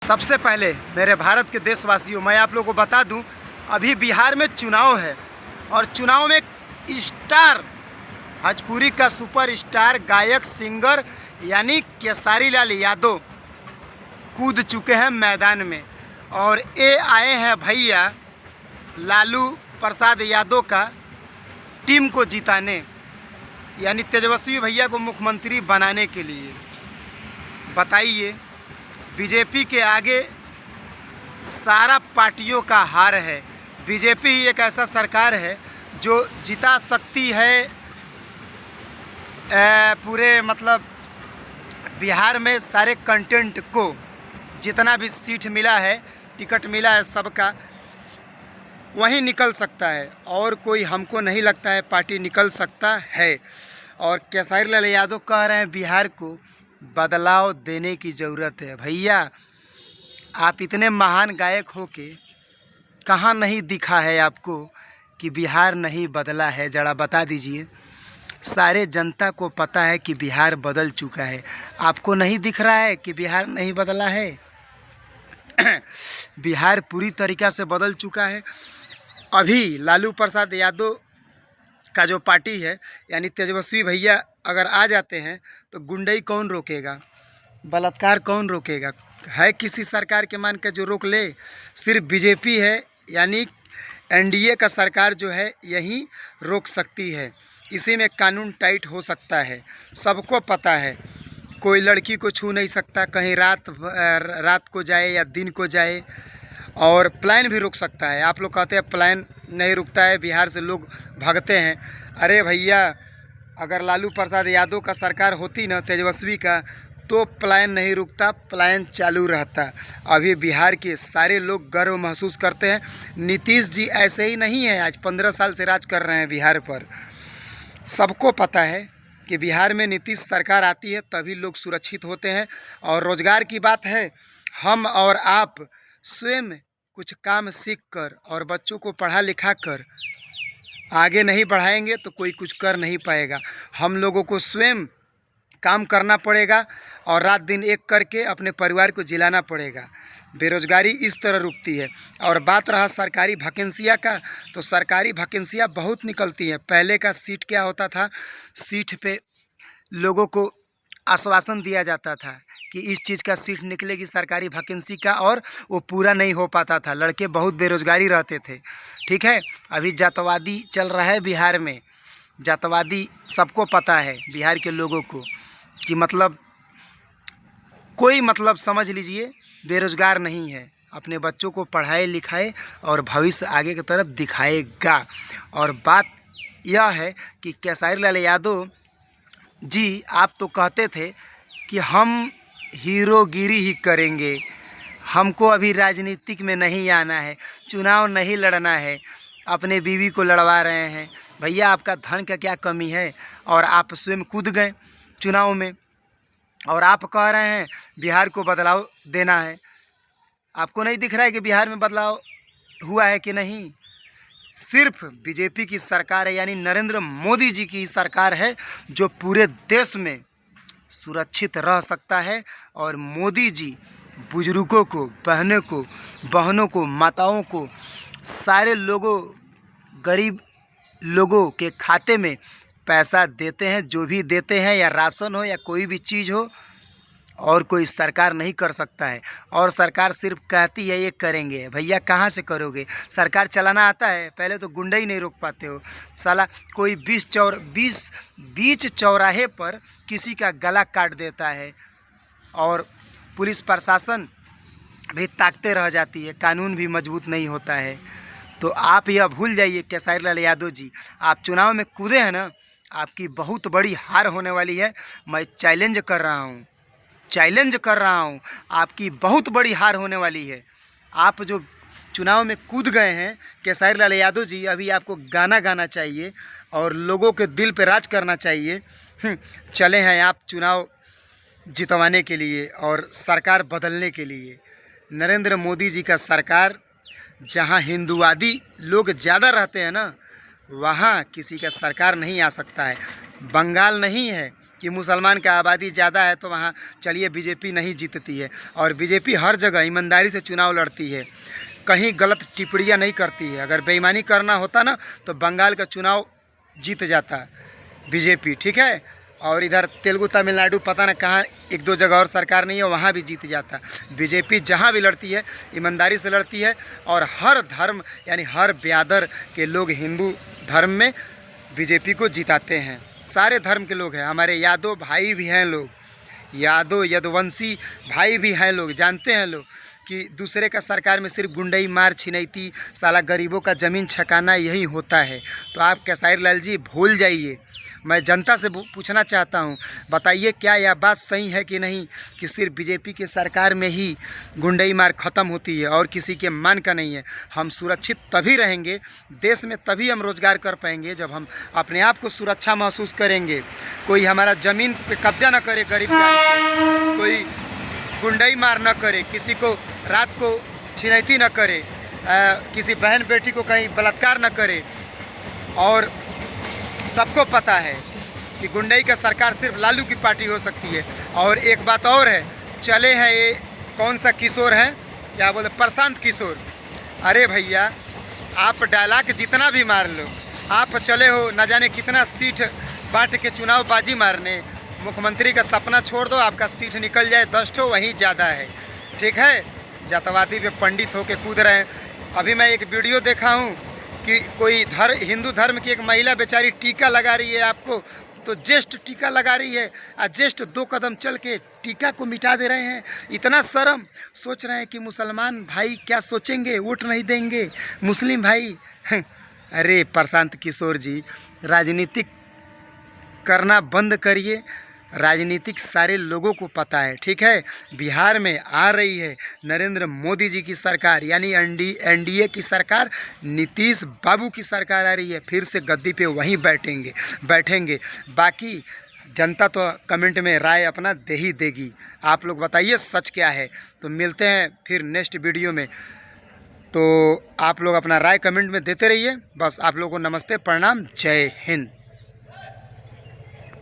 सबसे पहले मेरे भारत के देशवासियों, मैं आप लोगों को बता दूं, अभी बिहार में चुनाव है और चुनाव में स्टार, भोजपुरी का सुपर स्टार गायक सिंगर यानी केसारी लाल यादव कूद चुके हैं मैदान में। और ये आए हैं भैया लालू प्रसाद यादव का टीम को जिताने, यानी तेजस्वी भैया को मुख्यमंत्री बनाने के लिए। बताइए, बीजेपी के आगे सारा पार्टियों का हार है। बीजेपी ही एक ऐसा सरकार है जो जिता सकती है पूरे मतलब बिहार में सारे कंटेंट को, जितना भी सीट मिला है, टिकट मिला है सबका, वहीं निकल सकता है और कोई हमको नहीं लगता है पार्टी निकल सकता है। और केसारी लाल यादव कह रहे हैं बिहार को बदलाव देने की ज़रूरत है। भैया, आप इतने महान गायक हो के कहाँ नहीं दिखा है आपको कि बिहार नहीं बदला है? जरा बता दीजिए। सारे जनता को पता है कि बिहार बदल चुका है, आपको नहीं दिख रहा है कि बिहार नहीं बदला है? बिहार पूरी तरीक़ा से बदल चुका है। अभी लालू प्रसाद यादव का जो पार्टी है यानी तेजस्वी भैया अगर आ जाते हैं तो गुंडई कौन रोकेगा, बलात्कार कौन रोकेगा? है किसी सरकार के मान के जो रोक ले? सिर्फ बीजेपी है, यानी एनडीए का सरकार जो है यही रोक सकती है। इसी में कानून टाइट हो सकता है, सबको पता है। कोई लड़की को छू नहीं सकता, कहीं रात को जाए या दिन को जाए। और प्लान भी रुक सकता है। आप लोग कहते हैं प्लान नहीं रुकता है, बिहार से लोग भागते हैं। अरे भैया, अगर लालू प्रसाद यादव का सरकार होती ना, तेजस्वी का, तो प्लान नहीं रुकता, प्लान चालू रहता। अभी बिहार के सारे लोग गर्व महसूस करते हैं। नीतीश जी ऐसे ही नहीं है, आज 15 साल से राज कर रहे हैं बिहार पर। सबको पता है कि बिहार में नीतीश सरकार आती है तभी लोग सुरक्षित होते हैं। और रोज़गार की बात है, हम और आप स्वयं कुछ काम सीख कर और बच्चों को पढ़ा लिखा कर आगे नहीं बढ़ाएंगे तो कोई कुछ कर नहीं पाएगा। हम लोगों को स्वयं काम करना पड़ेगा और रात दिन एक करके अपने परिवार को जिलाना पड़ेगा। बेरोज़गारी इस तरह रुकती है। और बात रहा सरकारी वैकेंसियाँ का, तो सरकारी वैकेंसियाँ बहुत निकलती हैं। पहले का सीट क्या होता था, सीट पे लोगों को आश्वासन दिया जाता था कि इस चीज़ का सीट निकलेगी सरकारी वैकेंसी का, और वो पूरा नहीं हो पाता था। लड़के बहुत बेरोज़गारी रहते थे। ठीक है, अभी जातवादी चल रहा है बिहार में। जातवादी सबको पता है बिहार के लोगों को कि मतलब कोई मतलब समझ लीजिए बेरोज़गार नहीं है। अपने बच्चों को पढ़ाए लिखाए और भविष्य आगे की तरफ दिखाएगा। और बात यह है कि केसारी लाल यादव जी, आप तो कहते थे कि हम हीरोगिरी ही करेंगे, हमको अभी राजनीतिक में नहीं आना है, चुनाव नहीं लड़ना है, अपने बीवी को लड़वा रहे हैं। भैया, आपका धन का क्या कमी है? और आप स्वयं कूद गए चुनाव में और आप कह रहे हैं बिहार को बदलाव देना है। आपको नहीं दिख रहा है कि बिहार में बदलाव हुआ है कि नहीं? सिर्फ बीजेपी की सरकार है, यानी नरेंद्र मोदी जी की सरकार है जो पूरे देश में सुरक्षित रह सकता है। और मोदी जी बुजुर्गों को, बहनों को, माताओं को, सारे लोगों, गरीब लोगों के खाते में पैसा देते हैं। जो भी देते हैं, या राशन हो या कोई भी चीज़ हो, और कोई सरकार नहीं कर सकता है। और सरकार सिर्फ कहती है ये करेंगे। भैया, कहाँ से करोगे? सरकार चलाना आता है? पहले तो गुंडे ही नहीं रोक पाते हो। साला कोई बीच चौराहे पर किसी का गला काट देता है और पुलिस प्रशासन भी ताकते रह जाती है, कानून भी मजबूत नहीं होता है। तो आप यह भूल जाइए केसारी लाल यादव जी, आप चुनाव में कूदे हैं ना, आपकी बहुत बड़ी हार होने वाली है। मैं चैलेंज कर रहा हूँ, आपकी बहुत बड़ी हार होने वाली है। आप जो चुनाव में कूद गए हैं केसारी लाल यादव जी, अभी आपको गाना गाना चाहिए और लोगों के दिल पे राज करना चाहिए। चले हैं आप चुनाव जितवाने के लिए और सरकार बदलने के लिए। नरेंद्र मोदी जी का सरकार, जहाँ हिंदुवादी लोग ज़्यादा रहते हैं ना, वहाँ किसी का सरकार नहीं आ सकता है। बंगाल नहीं है कि मुसलमान का आबादी ज़्यादा है तो वहाँ चलिए बीजेपी नहीं जीतती है। और बीजेपी हर जगह ईमानदारी से चुनाव लड़ती है, कहीं गलत टिप्पणियाँ नहीं करती है। अगर बेईमानी करना होता ना तो बंगाल का चुनाव जीत जाता बीजेपी, ठीक है। और इधर तेलुगु तमिलनाडु पता न कहाँ एक दो जगह और सरकार नहीं है, वहाँ भी जीत जाता। बीजेपी जहाँ भी लड़ती है ईमानदारी से लड़ती है। और हर धर्म यानी हर ब्यादर के लोग हिंदू धर्म में बीजेपी को जिताते हैं। सारे धर्म के लोग हैं, हमारे यादव भाई भी हैं लोग, यादव यदुवंशी भाई भी हैं लोग। जानते हैं लोग कि दूसरे का सरकार में सिर्फ गुंडई मार छिनैती साला गरीबों का ज़मीन छकाना यही होता है। तो आप केसारी लाल जी भूल जाइए। मैं जनता से पूछना चाहता हूँ, बताइए क्या यह बात सही है कि नहीं कि सिर्फ बीजेपी के सरकार में ही गुंडई मार ख़त्म होती है और किसी के मन का नहीं है। हम सुरक्षित तभी रहेंगे, देश में तभी हम रोज़गार कर पाएंगे जब हम अपने आप को सुरक्षा महसूस करेंगे। कोई हमारा ज़मीन पे कब्जा ना करे गरीब जान के, कोई गुंडई मार ना करे, किसी को रात को छिनैती न करे, किसी बहन बेटी को कहीं बलात्कार न करे। और सबको पता है कि गुंडई का सरकार सिर्फ लालू की पार्टी हो सकती है। और एक बात और है, चले हैं ये कौन सा किशोर है, क्या बोले, प्रशांत किशोर। अरे भैया आप डायलॉग जितना भी मार लो, आप चले हो न जाने कितना सीट बांट के चुनाव बाजी मारने। मुख्यमंत्री का सपना छोड़ दो, आपका सीट निकल जाए 10 ठो वहीं ज़्यादा है, ठीक है। जातवादी पे पंडित होके कूद रहे हैं। अभी मैं एक वीडियो देखा हूँ कि कोई हिंदू धर्म की एक महिला बेचारी टीका लगा रही है आपको, तो जस्ट टीका लगा रही है और जस्ट 2 कदम चल के टीका को मिटा दे रहे हैं। इतना शर्म, सोच रहे हैं कि मुसलमान भाई क्या सोचेंगे, वोट नहीं देंगे मुस्लिम भाई। अरे प्रशांत किशोर जी, राजनीतिक करना बंद करिए। राजनीतिक सारे लोगों को पता है, ठीक है। बिहार में आ रही है नरेंद्र मोदी जी की सरकार, यानी एनडीए की सरकार, नीतीश बाबू की सरकार आ रही है। फिर से गद्दी पे वहीं बैठेंगे। बाकी जनता तो कमेंट में राय अपना दे ही देगी। आप लोग बताइए सच क्या है। तो मिलते हैं फिर नेक्स्ट वीडियो में। तो आप लोग अपना राय कमेंट में देते रहिए। बस आप लोगों को नमस्ते, प्रणाम, जय हिंद।